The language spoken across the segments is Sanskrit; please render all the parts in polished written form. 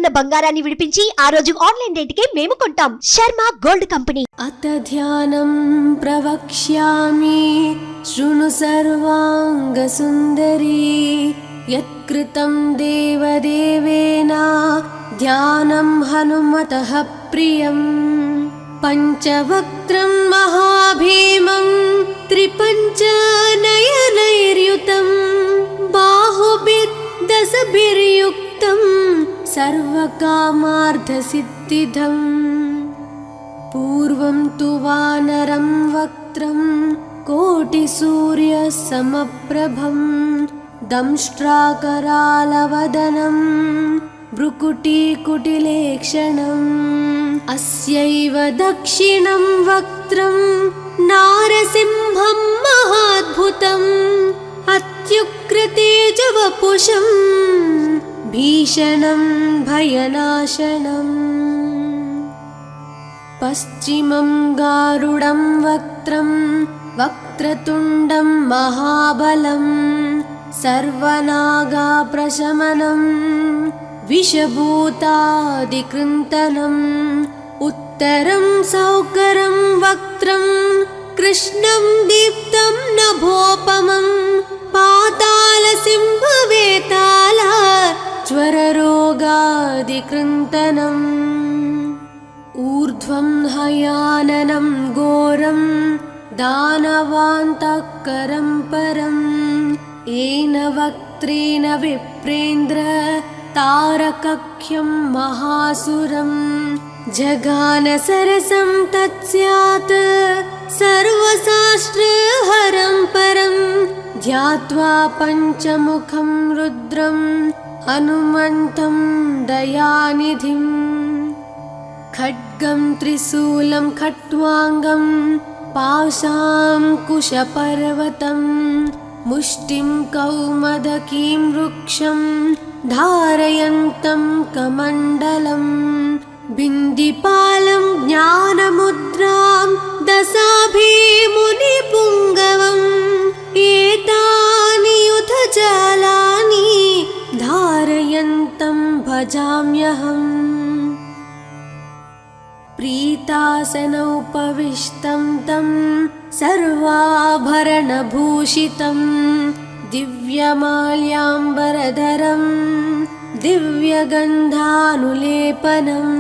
ఉన్న బంగారాన్ని విడిపించి ఆ రోజు ఆన్లైన్ రేటుకే మేము కొంటాం. Sharma gold company. అత ధ్యానం ప్రవక్ష్యామి శృణు సర్వాంగ సుందరీ యత్కృతం దేవదేవేన ధ్యానం హనుమతః ప్రియం పంచవక్త్రం మహాభీమం త్రిపంచనయనైర్యుతం బాహుభిర్దశభిర్యుక్తం सर्वकामार्थसिद्धिदं पूर्वं तु वानरं वक्त्रं कोटिसूर्यसमप्रभं दंष्ट्राकरालवदनं भ्रुकुटीकुटिलेक्षणम् अस्यैव दक्षिणं वक्त्रं नारसिंहं महाद्भुतम् अत्युग्रतेजवपुषं भीषणं भयनाशनम् पश्चिमं गारुडं वक्त्रं वक्रतुण्डं महाबलं सर्वनागाप्रशमनं विषभूतादिकृन्तनम् उत्तरं सौकरं वक्त्रं कृष्णं दीप्तं नभोपमं पातालसिंहवेताला ज्वररोगादिकृन्तनम् ऊर्ध्वं हयाननं घोरं दानवान्तःकरं परं येन वक्त्रेण विप्रेन्द्र तारकख्यं महासुरं जगानसरसं तत्स्यात् सर्वशास्त्रहरं परं ध्यात्वा पञ्चमुखं रुद्रं हनुमन्तं दयानिधिं खड्गं त्रिशूलं खट्वाङ्गं पाशाङ्कुशपर्वतं मुष्टिं कौमदकीं वृक्षं धारयन्तं कमण्डलं बिन्दिपालं ज्ञानमुद्रां दशाभिमुनिपुङ्गवम् एतानि युधजालानि धारयन्तं भजाम्यहम् प्रीतासनोपविष्टं तं सर्वाभरणभूषितं दिव्यमाल्याम्बरधरं दिव्यगन्धानुलेपनम्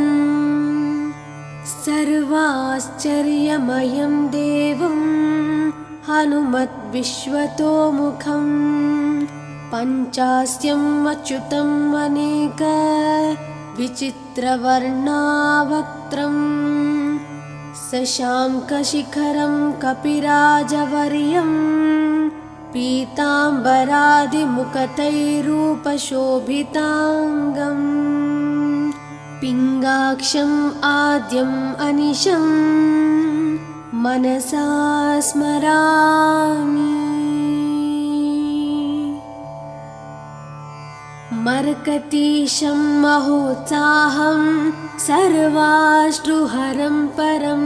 सर्वाश्चर्यमयं देवं हनुमद्विश्वतोमुखं पञ्चास्यम् अच्युतम् अनेक विचित्रवर्णावक्त्रं शशाङ्कशिखरं कपिराजवर्यं पीताम्बरादिमुखतैरूपशोभिताङ्गम् पिङ्गाक्षम् आद्यम् अनिशं मनसा स्मरामि मर्कतीशं महोत्साहं सर्वाश्रुहरं परं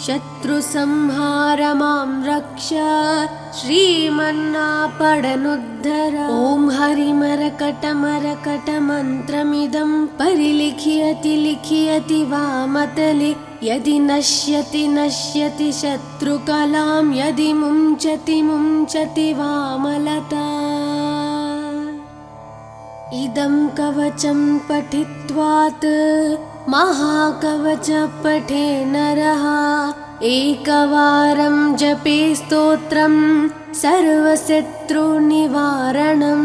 शत्रुसंहारमां रक्ष श्रीमन्नापडनुद्धर ॐ हरिमरकटमरकटमन्त्रमिदं परिलिख्यति लिख्यति वामतले यदि नश्यति नश्यति शत्रुकलां यदि मुञ्चति मुञ्चति वामलता इदं कवचं पठित्वात् महाकवच पठे नरः एकवारं जपे स्तोत्रं सर्वशत्रुनिवारणं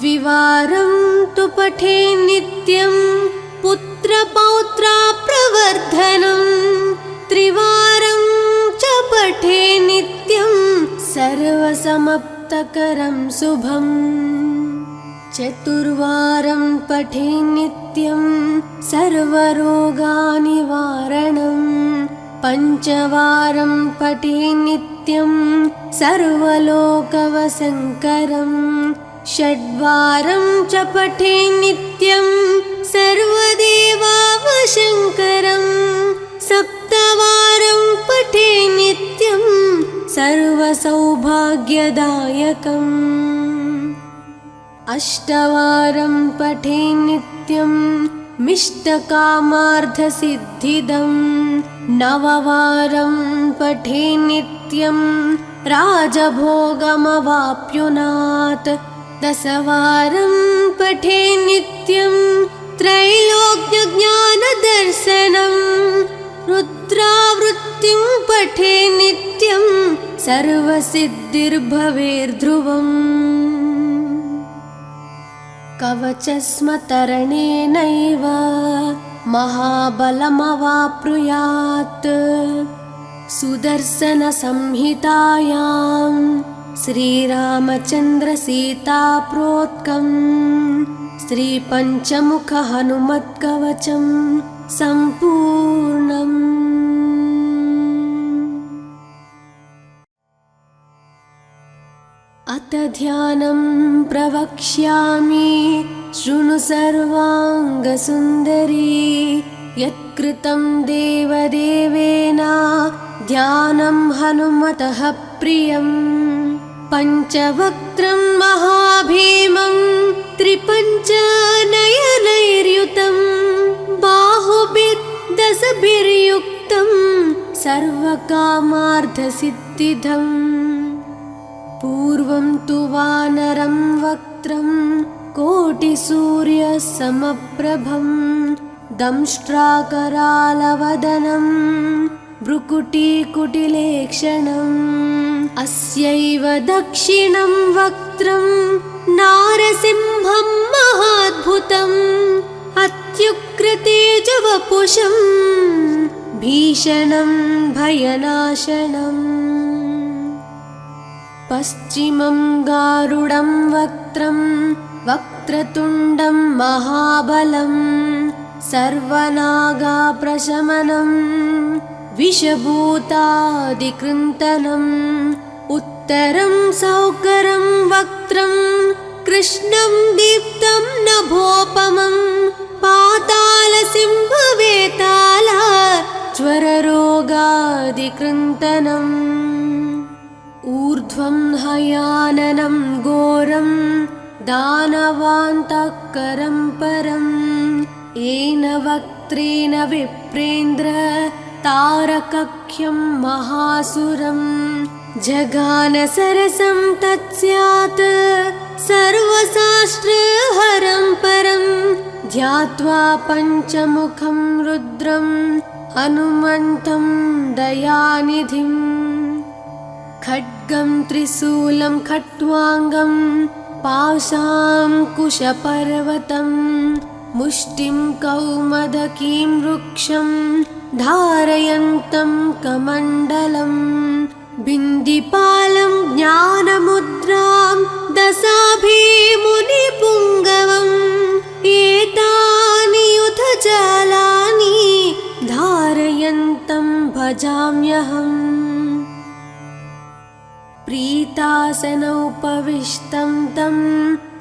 द्विवारं तु पठे नित्यं पुत्रपौत्राप्रवर्धनं त्रिवारं च पठे नित्यं सर्वसमाप्तकरं शुभम् चतुर्वारं पठे नित्यं सर्वरोगनिवारणं पञ्चवारं पठे नित्यं सर्वलोकवशङ्करं षड्वारं च पठे नित्यं सर्वदेवावशङ्करं सप्तवारं पठे नित्यं सर्वसौभाग्यदायकम् अष्टवारं पठे नित्यं मिष्टकामार्थसिद्धिदं नववारं पठे नित्यं राजभोगमवाप्युनात् दशवारं पठे नित्यं त्रैलोक्यज्ञानदर्शनं रुद्रावृत्तिं पठे नित्यं सर्वसिद्धिर्भवेर्ध्रुवम् कवचस्मतरणेनैव महाबलमवाप्नुयात् सुदर्शनसंहितायां श्रीरामचन्द्रसीताप्रोक्तं श्रीपञ्चमुखहनुमत्कवचं सम्पूर्णम्। अथ ध्यानं प्रवक्ष्यामि शृणु सर्वाङ्गसुन्दरी यत्कृतं देवदेवेन ध्यानं हनुमतः प्रियं पञ्चवक्त्रं महाभीमं त्रिपञ्चनयनैर्युतं बाहुभिर्दशभिर्युक्तं सर्वकामार्थसिद्धिदम् पूर्वं तु वानरं वक्त्रं कोटिसूर्यसमप्रभं दंष्ट्राकरालवदनं भ्रुकुटीकुटिलेक्षणम् अस्यैव दक्षिणं वक्त्रं नारसिंहं महाद्भुतम् अत्युग्रतेजवपुषं भीषणं भयनाशनम् पश्चिमं गारुडं वक्त्रं वक्रतुण्डं महाबलं सर्वनागाप्रशमनं विषभूतादिकृन्तनम् उत्तरं सौकरं वक्त्रं कृष्णं दीप्तं नभोपमं पातालसिंहवेताल ज्वररोगादिकृन्तनम् ऊर्ध्वं हयाननं घोरं दानवान्तकरं परं येन वक्त्रेण विप्रेन्द्र तारकख्यं महासुरं जगानसरसं तत्स्यात् सर्वशास्त्रहरं परं ध्यात्वा पञ्चमुखं रुद्रं हनुमन्तं दयानिधिम् खड्गं त्रिशूलं खट्वाङ्गं पाशाङ्कुशपर्वतं मुष्टिं कौमदकीं वृक्षं धारयन्तं कमण्डलं बिन्दिपालं ज्ञानमुद्रां दशाभिमुनिपुङ्गवम् एतानि युधजालानि धारयन्तं भजाम्यहम् प्रीतासनोपविष्टं तं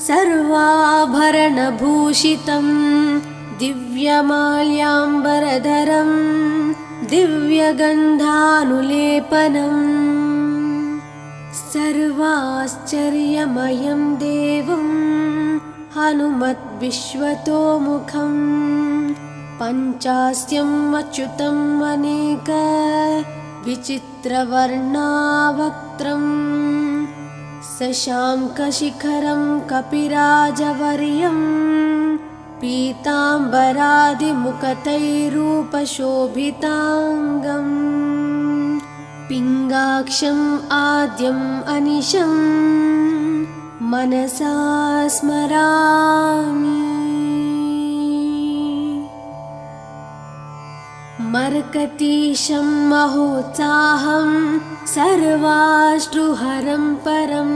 सर्वाभरणभूषितं दिव्यमाल्याम्बरधरं दिव्यगन्धानुलेपनं सर्वाश्चर्यमयं देवं हनुमद्विश्वतोमुखं पञ्चास्यम् अच्युतम् अनेक विचित्रवर्णावक्त्रं शशाङ्कशिखरं कपिराजवर्यं पीताम्बरादिमुखतैरूपशोभिताङ्गम् पिङ्गाक्षम् आद्यम् अनिशं मनसा स्मरामि मर्कतीशं महोत्साहं सर्वाश्रुहरं परं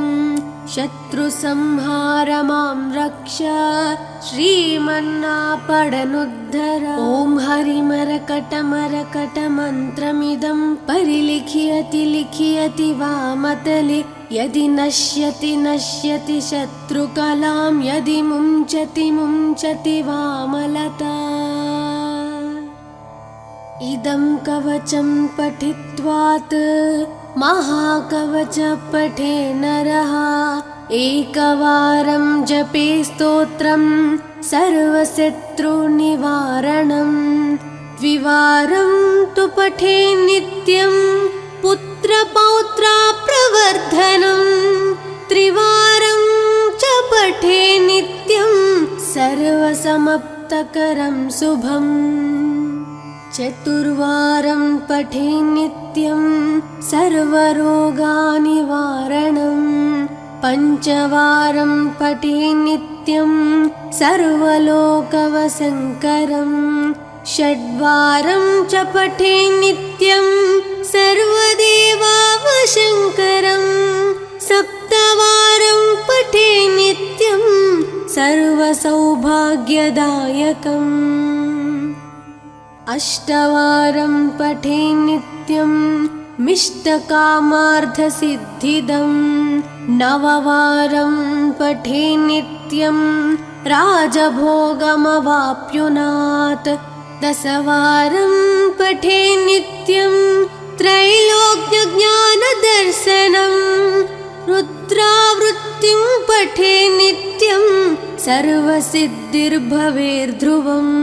शत्रुसंहार मां रक्ष श्रीमन्नापडनुद्धर ॐ हरिमरकटमरकटमन्त्रमिदं परिलिखियति लिखियति वामतले यदि नश्यति नश्यति शत्रुकलां यदि मुञ्चति मुञ्चति वामलता इदं कवचं पठित्वात् महाकवच पठे नरः एकवारं जपे स्तोत्रं सर्वशत्रुनिवारणं द्विवारं तु पठे नित्यं पुत्रपौत्राप्रवर्धनं त्रिवारं च पठे नित्यं सर्वसमाप्तकरं शुभम् चतुर्वारं पठे नित्यं सर्वरोगनिवारणं पञ्चवारं पठे नित्यं सर्वलोकवशङ्करं षड्वारं च पठे नित्यं सर्वदेवावशङ्करं सप्तवारं पठे नित्यं सर्वसौभाग्यदायकम् अष्टवारं पठे नित्यं मिष्टकामार्थसिद्धिदं नववारं पठे नित्यं राजभोगमवाप्नुयात् दशवारं पठे नित्यं त्रैलोक्यज्ञानदर्शनं रुद्रावृत्तिं पठे नित्यं सर्वसिद्धिर्भवेर्ध्रुवम्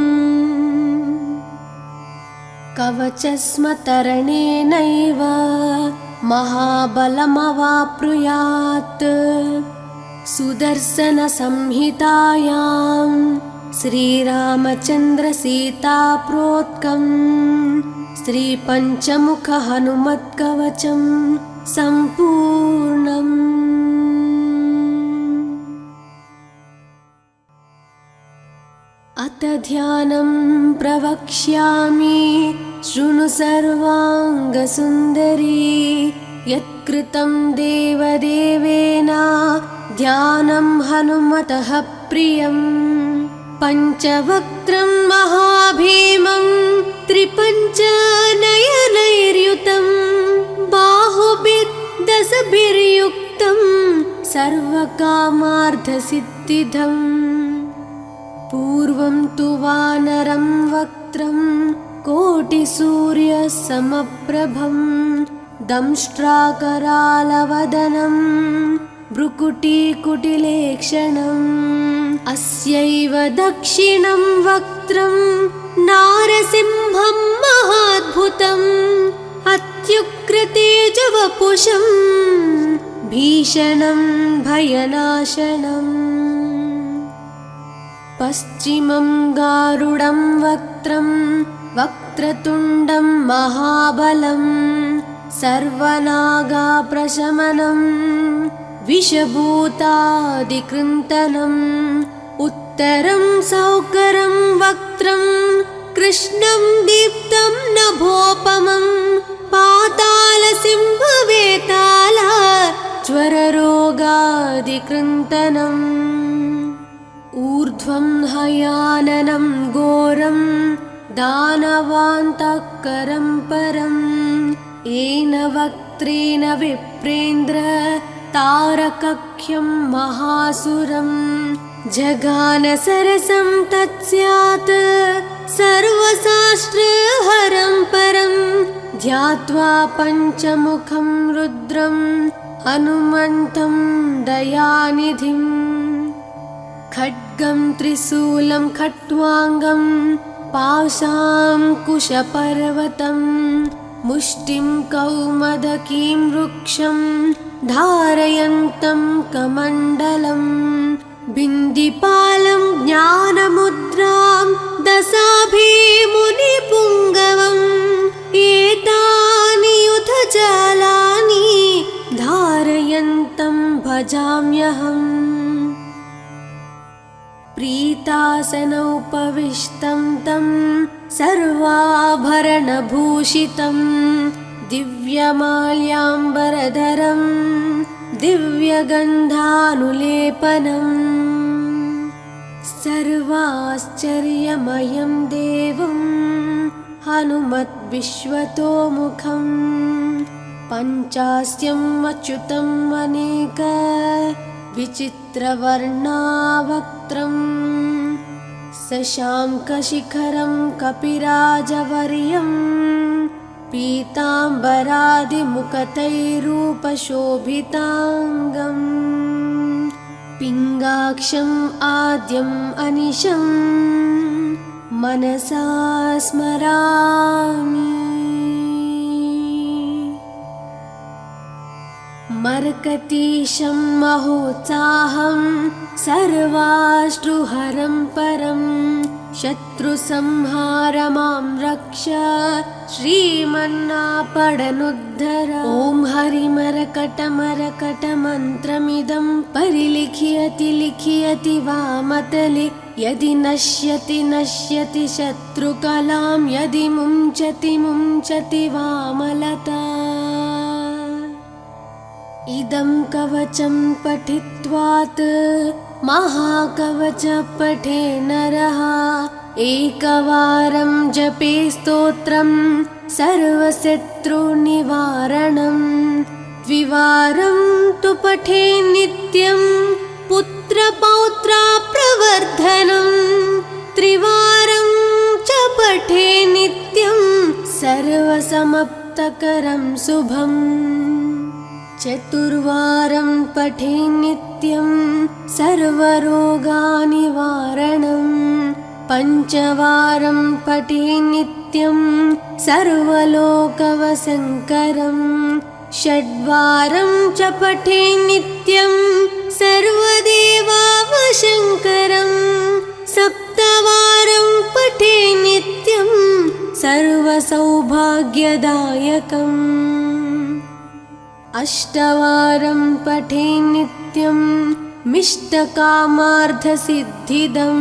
कवचस्मतरणेनैव महाबलमवाप्नुयात् सुदर्शनसंहितायां श्रीरामचन्द्रसीताप्रोक्तं श्रीपञ्चमुखहनुमत्कवचं सम्पूर्णम्। अथ ध्यानं प्रवक्ष्यामि शृणु सर्वाङ्गसुन्दरी यत्कृतं देवदेवेन ध्यानं हनुमतः प्रियं पञ्चवक्त्रं महाभीमं त्रिपञ्चनयनैर्युतं बाहुभिर्दशभिर्युक्तं सर्वकामार्थसिद्धिदम् पूर्वं तु वानरं वक्त्रं कोटिसूर्यसमप्रभं दंष्ट्राकरालवदनं भ्रुकुटीकुटिलेक्षणम् अस्यैव दक्षिणं वक्त्रं नारसिंहं महाद्भुतम् अत्युग्रतेजवपुषं भीषणं भयनाशनम् पश्चिमं गारुडं वक्त्रं वक्रतुण्डं महाबलं सर्वनागाप्रशमनं विषभूतादिकृन्तनम् उत्तरं सौकरं वक्त्रं कृष्णं दीप्तं नभोपमं पातालसिंहवेताला ज्वररोगादिकृन्तनम् ऊर्ध्वं हयाननं घोरं दानवान्तकरं परं येन वक्त्रेण विप्रेन्द्र तारकख्यं महासुरं जगानसरसं तत्स्यात् सर्वशास्त्रहरं परं ध्यात्वा पञ्चमुखं रुद्रं हनुमन्तं दयानिधिम् खड्गं त्रिशूलं खट्वाङ्गं पाशाङ्कुशपर्वतं मुष्टिं कौमदकीं वृक्षं धारयन्तं कमण्डलं बिन्दिपालं ज्ञानमुद्रां दशाभिमुनिपुङ्गवम् एतानि युधजालानि धारयन्तं भजाम्यहम् प्रीतासनोपविष्टं तं सर्वाभरणभूषितं दिव्यमाल्याम्बरधरं दिव्यगन्धानुलेपनं सर्वाश्चर्यमयं देवं हनुमद्विश्वतोमुखं पञ्चास्यम् अच्युतम् अनेक विचित्रवर्णावक्त्रं शशाङ्कशिखरं कपिराजवर्यं पीताम्बरादिमुखतैरूपशोभिताङ्गम् पिङ्गाक्षम् आद्यम् अनिशम् मनसा स्मरामि। मर्कतीशं महोत्साहं सर्वाश्रुहरं परं शत्रुसंहारमां रक्ष श्रीमन्नापडनुद्धर। ॐ हरिमरकटमरकटमन्त्रमिदं परिलिखियति लिखियति वामतले यदि नश्यति नश्यति शत्रुकलां यदि मुञ्चति मुञ्चति वामलता। इदं कवचं पठित्वात् महाकवच पठे नरः एकवारं जपे स्तोत्रं सर्वशत्रुनिवारणं द्विवारं तु पठे नित्यं पुत्रपौत्राप्रवर्धनं त्रिवारं च पठे नित्यं सर्वसमाप्तकरं शुभम् चतुर्वारं पठे नित्यं सर्वरोगनिवारणं पञ्चवारं पठे नित्यं सर्वलोकवशङ्करं षड्वारं च पठे नित्यं सर्वदेवावशङ्करं सप्तवारं पठे नित्यं सर्वसौभाग्यदायकम् अष्टवारं पठे नित्यं मिष्टकामार्थसिद्धिदं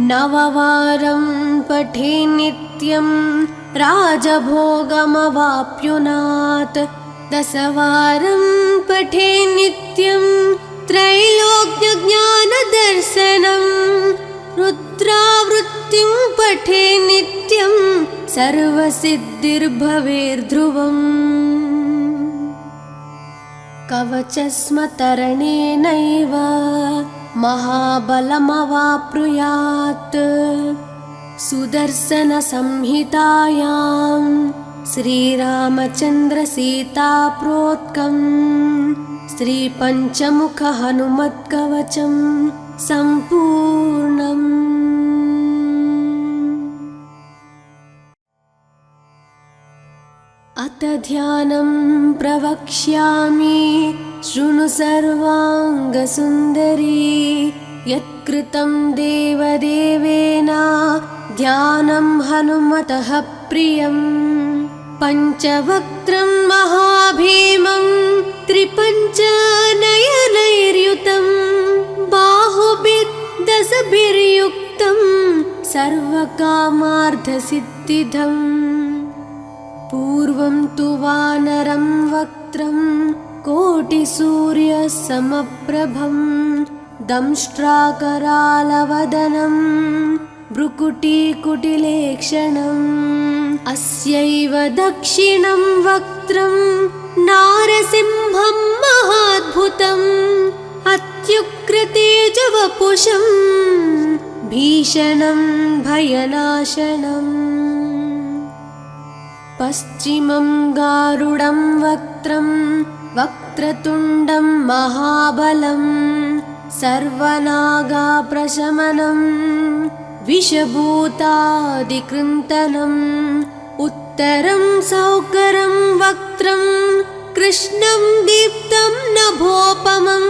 नववारं पठे नित्यं राजभोगमवाप्नुयात् दशवारं पठे नित्यं त्रैलोक्यज्ञानदर्शनं रुद्रावृत्तिं पठे नित्यं सर्वसिद्धिर्भवेर्ध्रुवम् कवचस्मतरणेनैव महाबलमवाप्नुयात् सुदर्शनसंहितायां श्रीरामचन्द्रसीताप्रोक्तं श्रीपञ्चमुखहनुमत्कवचं सम्पूर्णम्। अथ ध्यानं प्रवक्ष्यामि शृणु सर्वाङ्गसुन्दरी यत्कृतं देवदेवेन ध्यानं हनुमतः प्रियं पञ्चवक्त्रं महाभीमं त्रिपञ्चनयनैर्युतं बाहुभिर्दशभिर्युक्तं सर्वकामार्थसिद्धिदम् पूर्वं तु वानरं वक्त्रं कोटिसूर्यसमप्रभं दंष्ट्राकरालवदनं भ्रुकुटीकुटिलेक्षणम् अस्यैव दक्षिणं वक्त्रं नारसिंहं महाद्भुतम् अत्युग्रतेजवपुषं भीषणं भयनाशनम् पश्चिमं गारुडं वक्त्रं वक्रतुण्डं महाबलं सर्वनागाप्रशमनं विषभूतादिकृन्तनम् उत्तरं सौकरं वक्त्रं कृष्णं दीप्तं नभोपमं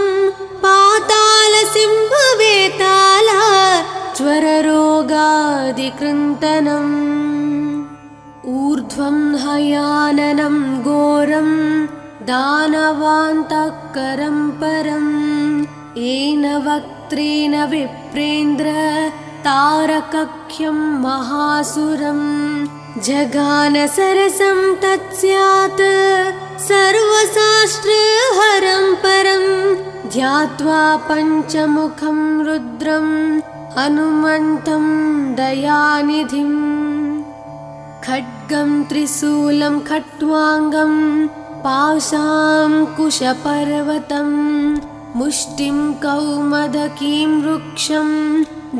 पातालसिंहवेताल ज्वररोगादिकृन्तनम् ऊर्ध्वं हयाननं घोरं दानवान्तकरं परं येन वक्त्रेण विप्रेन्द्र तारकख्यं महासुरं जगानसरसं तत्स्यात् सर्वशास्त्रहरं परं ध्यात्वा पञ्चमुखं रुद्रं हनुमन्तं दयानिधिम् खड्गं त्रिशूलं खट्वाङ्गं पाशाङ्कुशपर्वतं मुष्टिं कौमदकीं वृक्षं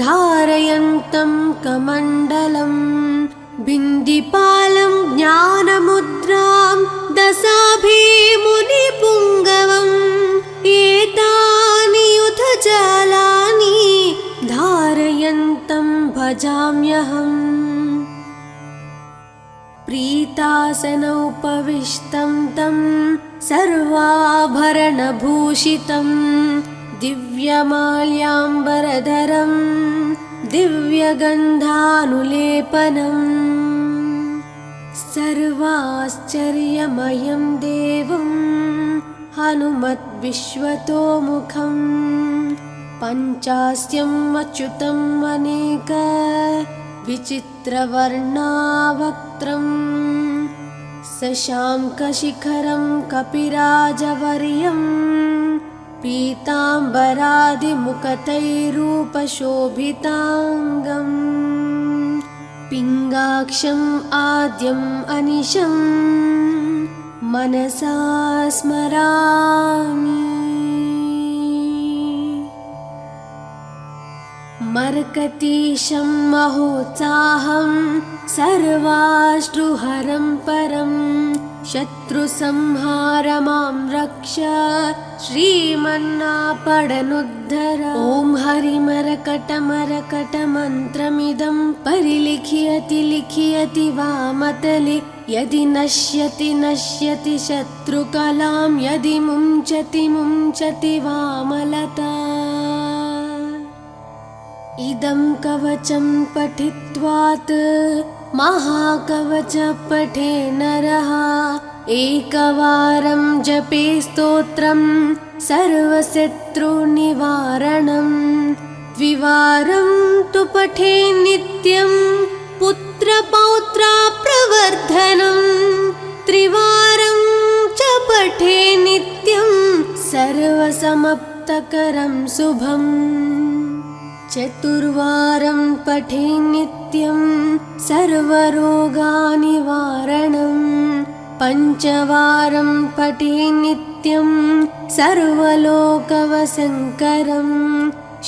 धारयन्तं कमण्डलं बिन्दिपालं ज्ञानमुद्रां दशाभिमुनिपुङ्गवम् एतानि युधजालानि धारयन्तं भजाम्यहम् प्रीतासनोपविष्टं तं सर्वाभरणभूषितं दिव्यमाल्याम्बरधरं दिव्यगन्धानुलेपनम् सर्वाश्चर्यमयं देवं हनुमद्विश्वतोमुखं पञ्चास्यम् अच्युतम् अनेक विचित्रवर्णावक्त्रम् शशाङ्कशिखरं कपिराजवर्यं पीताम्बरादिमुकुटैरूपशोभिताङ्गम् पिङ्गाक्षम् आद्यम् अनिशं मनसा स्मरामि मर्कतीशं महोत्साहं सर्वाश्रुहरं परं शत्रुसंहारमां रक्ष श्रीमन्नापडनुद्धर ॐ हरिमरकटमरकटमन्त्रमिदं परिलिख्यति लिख्यति वामतले यदि नश्यति नश्यति शत्रुकलां यदि मुञ्चति मुञ्चति वामलता इदं कवचं पठित्वात् महाकवच पठे नरः एकवारं जपे स्तोत्रं सर्वशत्रुनिवारणं द्विवारं तु पठे नित्यं पुत्रपौत्रप्रवर्धनं त्रिवारं च पठे नित्यं सर्वसमाप्तकरं शुभम् चतुर्वारं पठे नित्यं सर्वरोगनिवारणं पञ्चवारं पठे नित्यं सर्वलोकवशङ्करं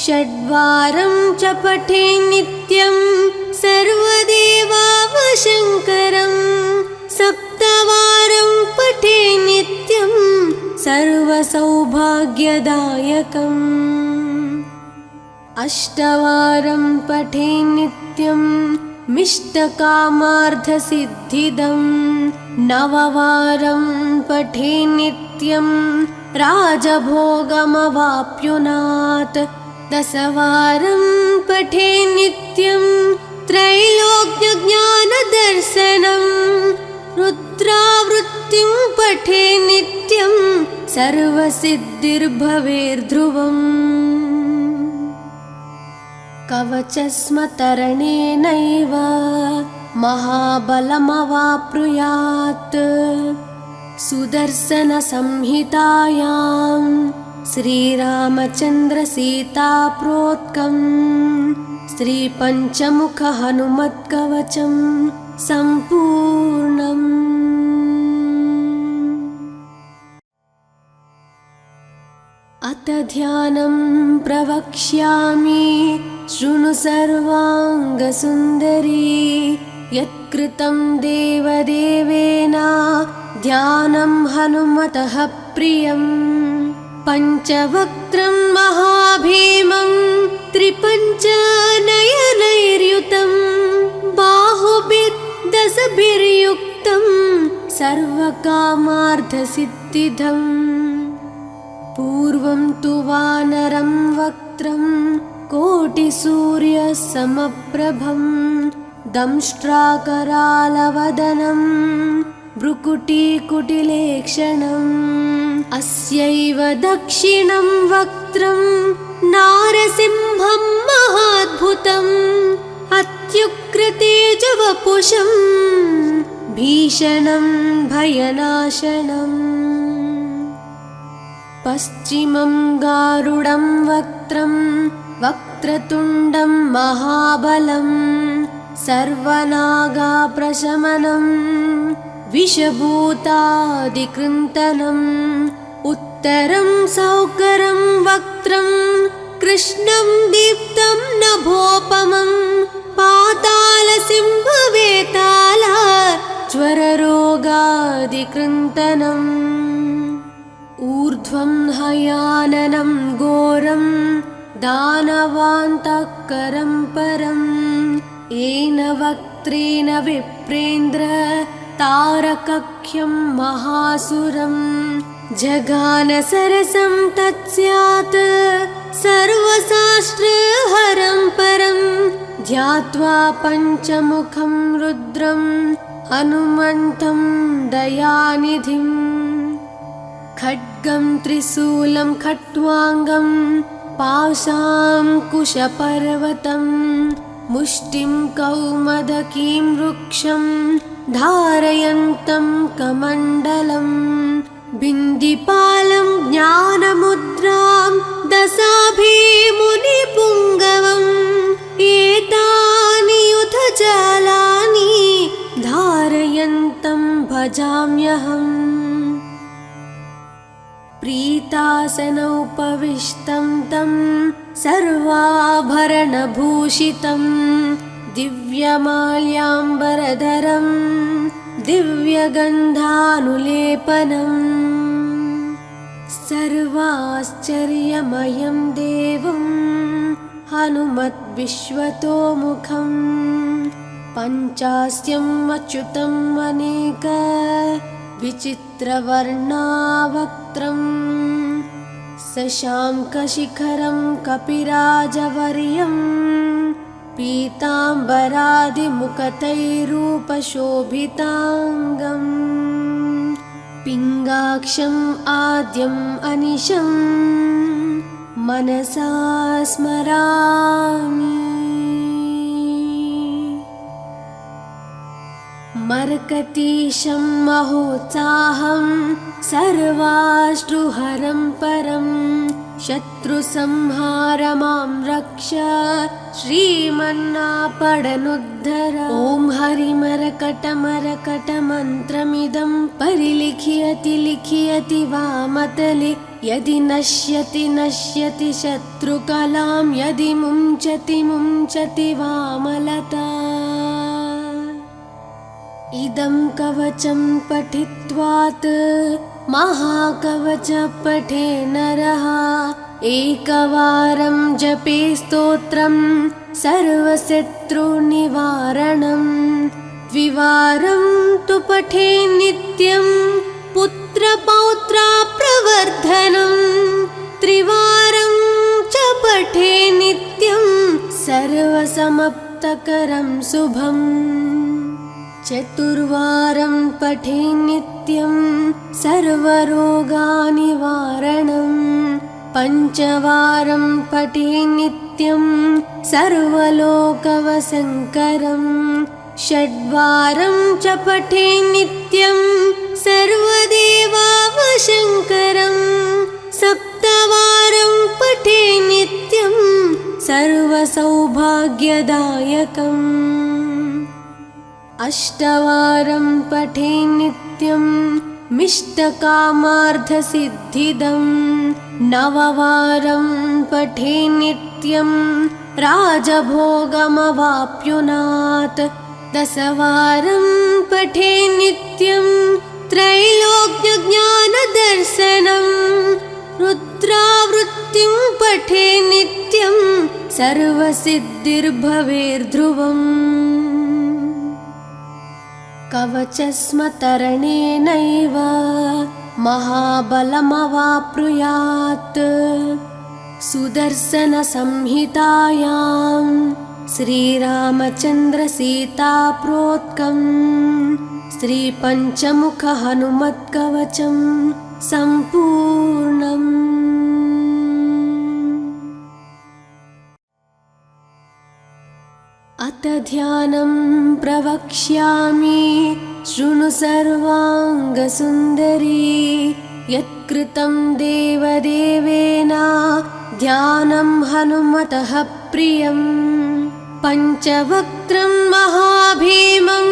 षड्वारं च पठे नित्यं सर्वदेवावशङ्करं सप्तवारं पठे नित्यं सर्वसौभाग्यदायकम् अष्टवारं पठे नित्यं मिष्टकामार्थसिद्धिदं नववारं पठे नित्यं राजभोगमवाप्नुयात् दशवारं पठे नित्यं त्रैलोक्यज्ञानदर्शनं रुद्रावृत्तिं पठे नित्यं सर्वसिद्धिर्भवेर्ध्रुवम् कवचस्मतरणेनैव महाबलमवाप्नुयात् सुदर्शनसंहितायां श्रीरामचन्द्रसीताप्रोक्तं श्रीपञ्चमुखहनुमत्कवचं सम्पूर्णम् अथ ध्यानं प्रवक्ष्यामि शृणु सर्वाङ्गसुन्दरी यत्कृतं देवदेवेन ध्यानं हनुमतः प्रियं पञ्चवक्त्रं महाभीमं त्रिपञ्चनयनैर्युतं बाहुभिर्दशभिर्युक्तं सर्वकामार्थसिद्धिदम् पूर्वं तु वानरं वक्त्रं कोटिसूर्यसमप्रभं दंष्ट्राकरालवदनं भ्रुकुटीकुटिलेक्षणम् अस्यैव दक्षिणं वक्त्रं नारसिंहं महाद्भुतम् अत्युग्रतेजवपुषं भीषणं भयनाशनम् पश्चिमं गारुडं वक्त्रं वक्रतुण्डं महाबलं सर्वनागाप्रशमनं विषभूतादिकृन्तनम् उत्तरं सौकरं वक्त्रं कृष्णं दीप्तं नभोपमं पातालसिंहवेता चादिकृन्तनम् ऊर्ध्वं हयाननं घोरं दानवान्तःकरं परम् येन वक्त्रेण विप्रेन्द्र तारकख्यं महासुरं जगान सरसं तत्स्यात् सर्वशास्त्रहरं परं ध्यात्वा पञ्चमुखं रुद्रं हनुमन्तं दयानिधिम् खड्गं त्रिशूलं खट्वाङ्गं पाशाङ्कुशपर्वतं मुष्टिं कौमदकीं वृक्षं धारयन्तं कमण्डलं बिन्दिपालं ज्ञानमुद्रां दशाभिमुनिपुङ्गवम् एतानि युधजालानि धारयन्तं भजाम्यहम् प्रीतासनोपविष्टं तं सर्वाभरणभूषितं दिव्यमाल्याम्बरधरं दिव्यगन्धानुलेपनं सर्वाश्चर्यमयं देवं हनुमद्विश्वतोमुखं पञ्चास्यम् अच्युतम् अनेक विचित्रवर्णावक्त्रं शशाङ्कशिखरं कपिराजवर्यं पीताम्बरादिमुखतैरूपशोभिताङ्गं पिङ्गाक्षम् आद्यम् अनिशं मनसा स्मरामि मर्कतीशं महोत्साहं सर्वाश्रुहरं परं शत्रुसंहार मां रक्ष श्रीमन्नापडनुद्धर ॐ हरिमरकटमरकटमन्त्रमिदं परिलिखयति लिखयति वामतले यदि नश्यति नश्यति शत्रुकलां यदि मुञ्चति मुञ्चति वामलता इदं कवचं पठित्वात् महाकवच पठे नरः एकवारं जपे स्तोत्रं सर्वशत्रुनिवारणं द्विवारं तु पठे नित्यं पुत्रपौत्राप्रवर्धनं त्रिवारं च पठे नित्यं सर्वसमाप्तकरं शुभम् चतुर्वारं पठे नित्यं सर्वरोगनिवारणं पञ्चवारं पठे नित्यं सर्वलोकवशङ्करं षड्वारं च पठे नित्यं सर्वदेवावशङ्करं सप्तवारं पठे नित्यं सर्वसौभाग्यदायकम् अष्टवारं पठे नित्यं मिष्टकामार्थसिद्धिदं नववारं पठे नित्यं राजभोगमवाप्नुयात् दशवारं पठे नित्यं त्रैलोक्यज्ञानदर्शनं रुद्रावृत्तिं पठे नित्यं सर्वसिद्धिर्भवेर्ध्रुवम् कवचस्मतरणेनैव महाबलमवाप्नुयात् सुदर्शनसंहितायां श्रीरामचन्द्रसीताप्रोक्तं श्रीपञ्चमुखहनुमत्कवचं सम्पूर्णम् अथ ध्यानं प्रवक्ष्यामि शृणु सर्वाङ्गसुन्दरी यत्कृतं देवदेवेन ध्यानं हनुमतः प्रियं पञ्चवक्त्रं महाभीमं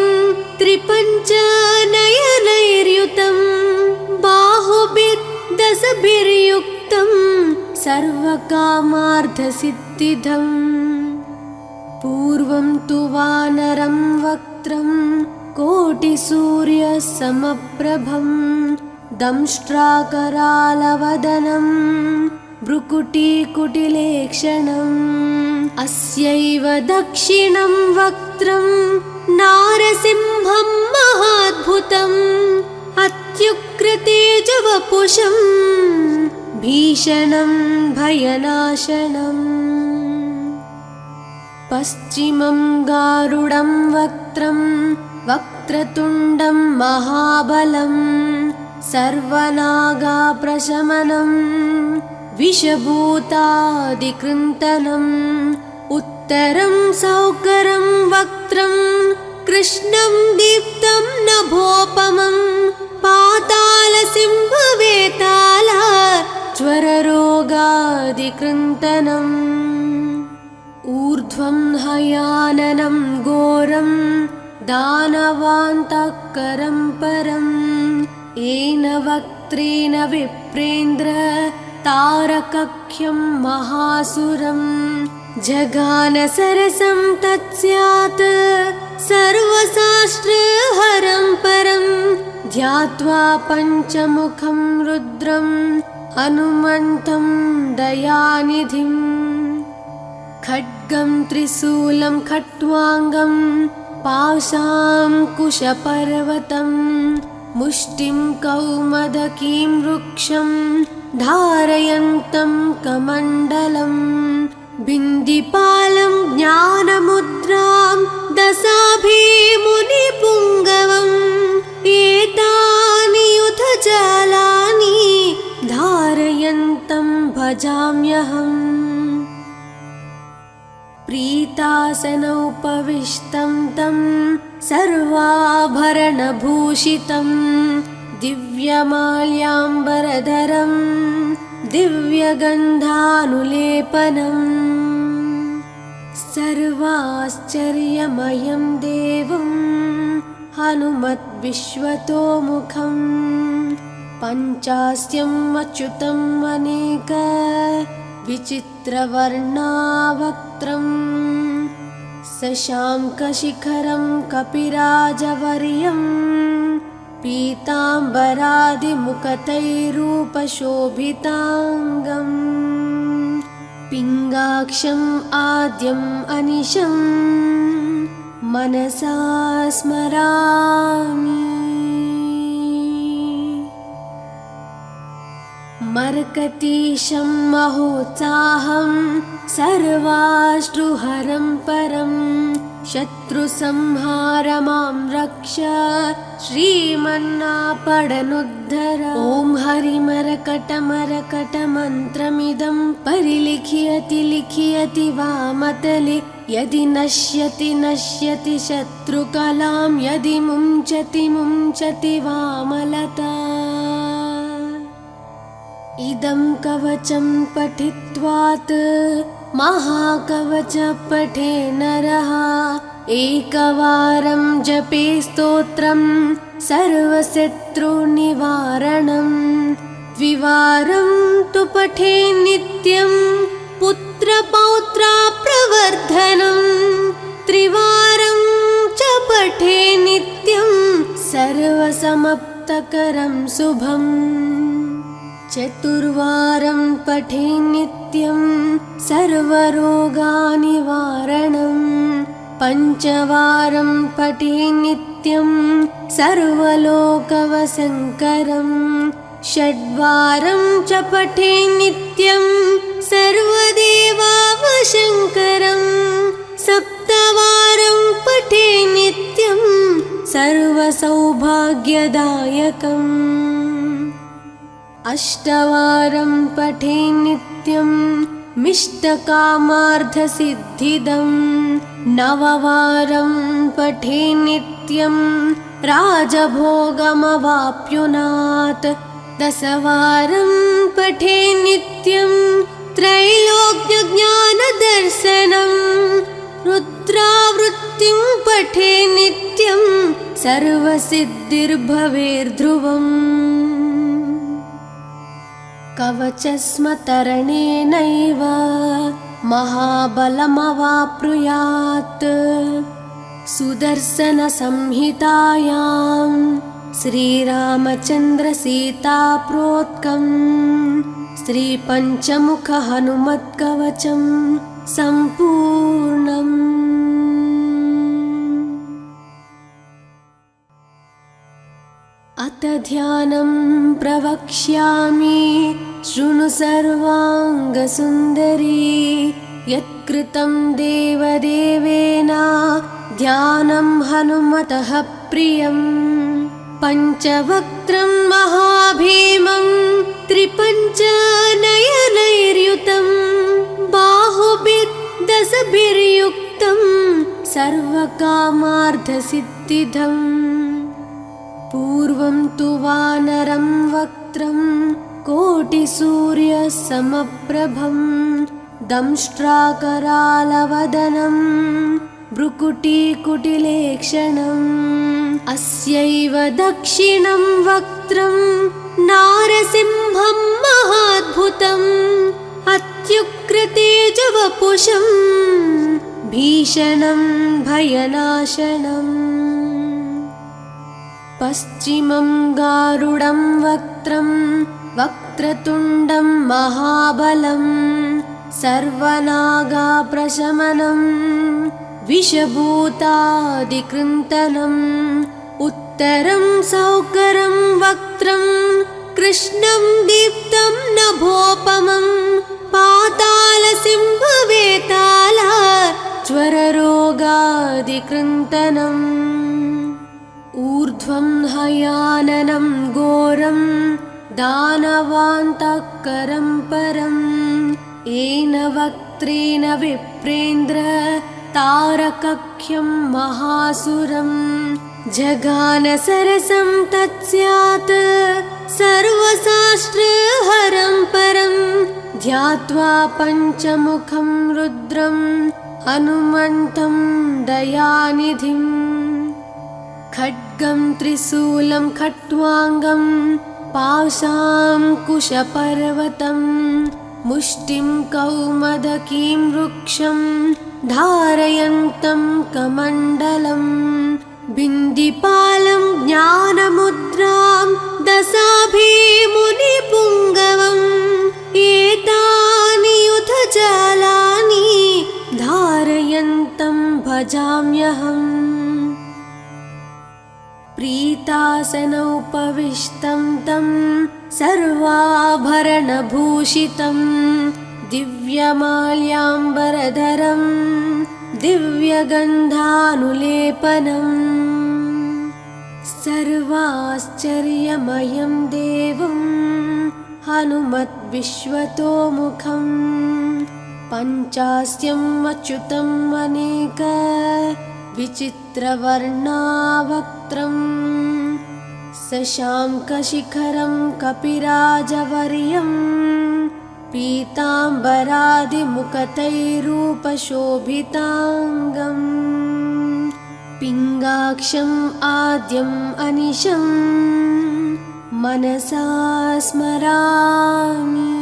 त्रिपञ्चनयनैर्युतं बाहुभिर्दशभिर्युक्तं सर्वकामार्थसिद्धिदम् पूर्वं तु वानरं वक्त्रं कोटिसूर्यसमप्रभं दंष्ट्राकरालवदनं भ्रुकुटीकुटिलेक्षणम् अस्यैव दक्षिणं वक्त्रं नारसिंहं महाद्भुतम् अत्युग्रतेजवपुषं भीषणं भयनाशनम् पश्चिमं गारुडं वक्त्रं वक्रतुण्डं महाबलं सर्वनागाप्रशमनं विषभूतादिकृन्तनम् उत्तरं सौकरं वक्त्रं कृष्णं दीप्तं नभोपमं पातालसिंहवेताल ज्वररोगादिकृन्तनम् ऊर्ध्वं हयाननं घोरं दानवान्तःकरं परम् येन वक्त्रेण विप्रेन्द्र तारकख्यं महासुरं जगानसरसं तत्स्यात् सर्वशास्त्रहरं परं ध्यात्वा पञ्चमुखं रुद्रं हनुमन्तं दयानिधिम् खड्गं त्रिशूलं खट्वाङ्गं पाशाङ्कुशपर्वतं मुष्टिं कौमदकीं वृक्षं धारयन्तं कमण्डलं बिन्दिपालं ज्ञानमुद्रां दशाभिमुनिपुङ्गवम् एतानि युधजालानि धारयन्तं भजाम्यहम् प्रीतासनोपविष्टं तं सर्वाभरणभूषितं दिव्यमाल्याम्बरधरं दिव्यगन्धानुलेपनम् सर्वाश्चर्यमयं देवं हनुमद्विश्वतोमुखं पञ्चास्यम् अच्युतम् अनेक विचित्रवर्णावक्त्रं शशाङ्कशिखरं कपिराजवर्यं पीताम्बरादिमुखतैरूपशोभिताङ्गम् पिङ्गाक्षम् आद्यम् अनिशं मनसा स्मरामि मर्कतीशं महोत्साहं सर्वाश्रुहरं परं शत्रुसंहारमां रक्ष श्रीमन्नापडनुद्धर ॐ हरिमरकटमरकटमन्त्रमिदं परिलिख्यति लिख्यति वामतले यदि नश्यति नश्यति शत्रुकलां यदि मुञ्चति मुञ्चति वामलता इदं कवचं पठित्वात् महाकवच पठे नरः एकवारं जपे स्तोत्रं सर्वशत्रुनिवारणं द्विवारं तु पठे नित्यं पुत्रपौत्राप्रवर्धनं त्रिवारं च पठे नित्यं सर्वसमाप्तकरं शुभम् चतुर्वारं पठे नित्यं सर्वरोगानिवारणं पञ्चवारं पठे नित्यं सर्वलोकवशङ्करं षड्वारं च पठे नित्यं सर्वदेवावशङ्करं सप्तवारं पठे नित्यं सर्वसौभाग्यदायकम् अष्टवारं पठे नित्यं मिष्टकामार्थसिद्धिदं नववारं पठे नित्यं राजभोगमवाप्नुयात् दशवारं पठे नित्यं त्रैलोक्यज्ञानदर्शनं रुद्रावृत्तिं पठे नित्यं सर्वसिद्धिर्भवेर्ध्रुवम् कवचस्मतरणेनैव महाबलमवाप्नुयात् सुदर्शनसंहितायां श्रीरामचन्द्रसीताप्रोक्तं श्रीपञ्चमुखहनुमत्कवचं सम्पूर्णम्। अथ ध्यानं प्रवक्ष्यामि शृणु सर्वाङ्गसुन्दरी। यत्कृतं देवदेवेन ध्यानं हनुमतः प्रियं। पञ्चवक्त्रं महाभीमं त्रिपञ्चनयनैर्युतं बाहुभिर्दशभिर्युक्तं सर्वकामार्थसिद्धिदम्। पूर्वं तु वानरं वक्त्रं कोटिसूर्यसमप्रभं दंष्ट्राकरालवदनं भ्रुकुटीकुटिलेक्षणम्। अस्यैव दक्षिणं वक्त्रं नारसिंहं महाद्भुतम् अत्युग्रतेजवपुषं भीषणं भयनाशनम्। पश्चिमं गारुडं वक्त्रं वक्रतुण्डं महाबलं सर्वनागाप्रशमनं विषभूतादिकृन्तनम्। उत्तरं सौकरं वक्त्रं कृष्णं दीप्तं नभोपमं पातालसिंहवेताल ज्वररोगादिकृन्तनम्। ऊर्ध्वं हयाननं घोरं दानवान्तःकरं परम् येन वक्त्रेण विप्रेन्द्र तारकख्यं महासुरम्। जगानसरसं तत्स्यात् सर्वशास्त्रहरं परं ध्यात्वा पञ्चमुखं रुद्रं हनुमन्तं दयानिधिम्। खड्गं त्रिशूलं खट्वाङ्गं पाशां कुशपर्वतं मुष्टिं कौमदकीं वृक्षं धारयन्तं कमण्डलम्। बिन्दिपालं ज्ञानमुद्रां दशाभिमुनिपुङ्गवम् एतानि युधजालानि धारयन्तं भजाम्यहम्। प्रीतासनोपविष्टं तं सर्वाभरणभूषितं दिव्यमाल्याम्बरधरं दिव्यगन्धानुलेपनम्। सर्वाश्चर्यमयं देवं हनुमद्विश्वतोमुखं पञ्चास्यम् अच्युतम् अनेक विचित्रवर्णावक्त्रं शशाङ्कशिखरं कपिराजवर्यं पीताम्बरादिमुकुटैरूपशोभिताङ्गम्। पिङ्गाक्षम् आद्यम् अनिशं मनसा स्मरामि।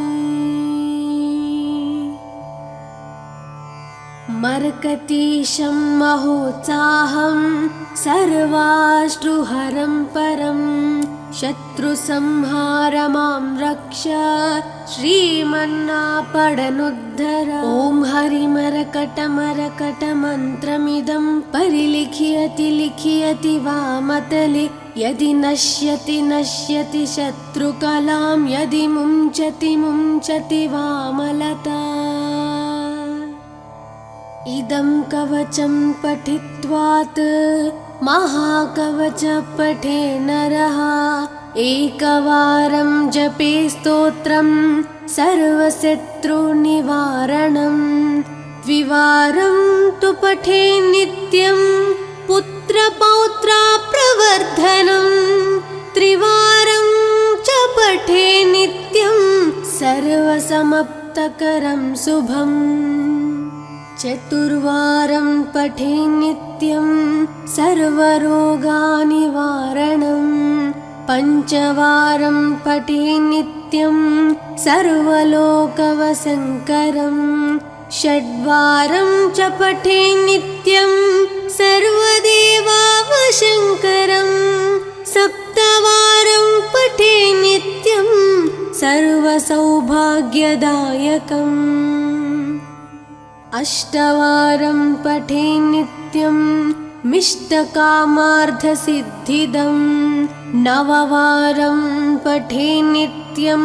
मर्कतीशं महोत्साहं सर्वाश्रुहरं परं शत्रुसंहारमां रक्ष श्रीमन्नापडनुद्धर। ॐ हरिमरकटमरकटमन्त्रमिदं परिलिख्यति लिख्यति वामतले यदि नश्यति नश्यति शत्रुकलां यदि मुञ्चति मुञ्चति वामलता। इदं कवचं पठित्वात् महाकवच पठे नरः एकवारं जपे स्तोत्रं सर्वशत्रुनिवारणम्। द्विवारं तु पठे नित्यं पुत्रपौत्राप्रवर्धनम्। त्रिवारं च पठे नित्यं सर्वसमाप्तकरं शुभम्। चतुर्वारं पठे नित्यं सर्वरोगनिवारणम्। पञ्चवारं पठे नित्यं सर्वलोकवशङ्करम्। षड्वारं च पठे नित्यं सर्वदेवैकवन्द्यम्। विनायकम् अष्टवारं पठे नित्यं मिष्टकामार्थसिद्धिदं नववारं पठे नित्यं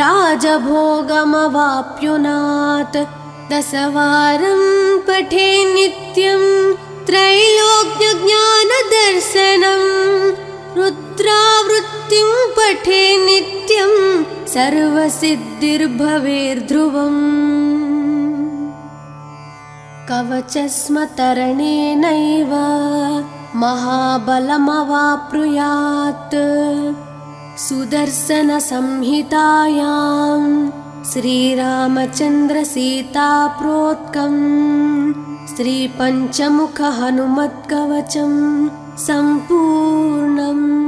राजभोगमवाप्नुयात् दशवारं पठे नित्यं त्रैलोक्यज्ञानदर्शनं रुद्रावृत्तिं पठे नित्यं सर्वसिद्धिर्भवेर्ध्रुवम् कवचस्मतरणेनैव महाबलमवाप्नुयात् सुदर्शनसंहितायां श्रीरामचन्द्रसीताप्रोक्तं श्रीपञ्चमुखहनुमत्कवचं सम्पूर्णम्।